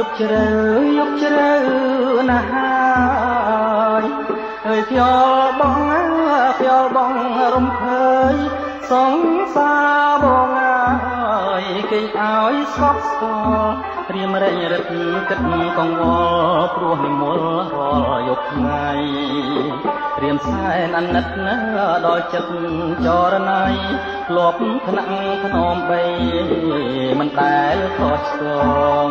យកជ្រៅណាស់ហើយហើយខ្យល់បងរំភើយសង្សារបងអើយគេឲ្យស្កប់ស្កល់ត្រៀមរែងរឹតគិតកង្វល់ព្រោះនិមលរាល់យប់ថ្ងៃត្រៀមសែនអាណិតណាដល់ចិត្តចរណៃធ្លាប់ថ្នាក់ធ្នមបីមិនដែលខុសឆ្គង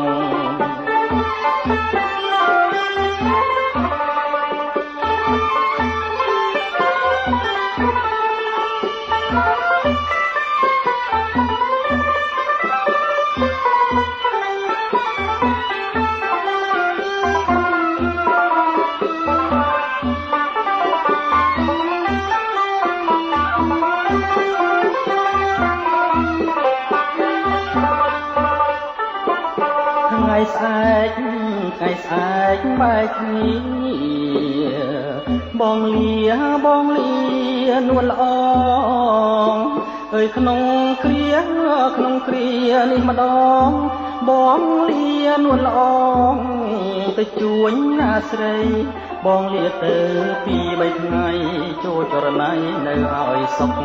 ថ្ងៃស្អែកបែកគ្នាបងលានួនល្អអើយក្នុងគ្រានេះម្ដងបងលានួនល្អទៅជួញណាស្រីបងលាទៅពី3ថ្ងៃចូលចរណៃនៅឲ្យសុខ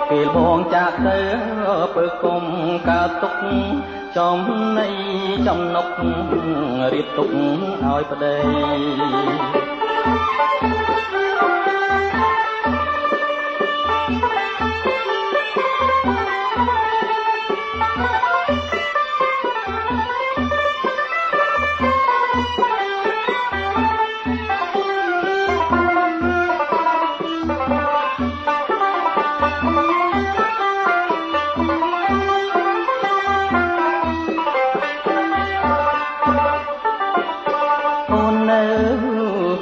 ពេលបងចាក់ទៅពើគុំកើតទុកចំណៃចំណុករៀបទុកឲ្យប្តី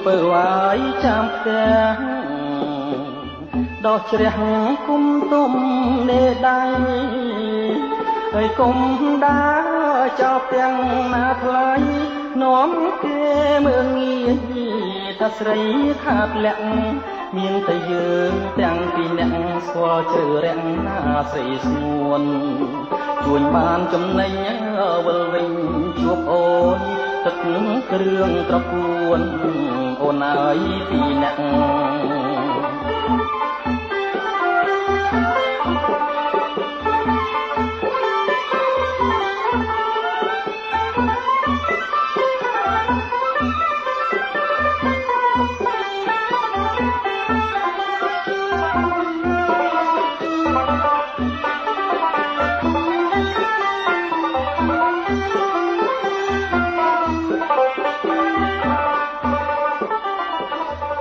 ពើអាយចាំផ្ទះដោះជ្រះគុំទុំនេដៃហើយកុំដើរចោលទាំងណាថ្លៃនាំគេមើងងាយថាស្រីខាតលាក់មានតែយើងទាំងពីរនាក់ស្គាល់ជ្រៅរាំងណាស្រីស្ងួនជួញបានចំណេញវិលវិញជួបអូនទឹកគ្រឿងត្រកួនអូនអើយពីរនាក់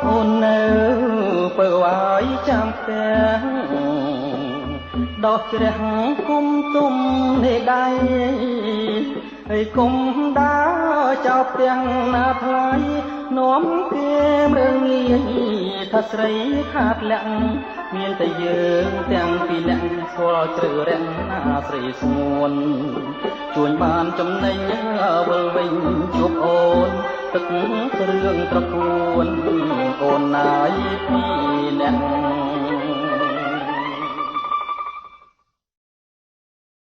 អូននៅពើអាយចាំផ្ទះដោះជ្រះគុំទុំនេដៃហើយកុំដើរចោលផ្ទះណាថ្លៃនាំគេមើងងាយថាស្រីខាតលាក់មានតែយើងទាំងពីរនាក់ស្គាល់ជ្រៅរាំងណាស្រីស្ងួនជួញបានចំណេញវិលវិញជួបអូនទឹកគ្រឿងត្រកួនអូនណាយពីរនាក់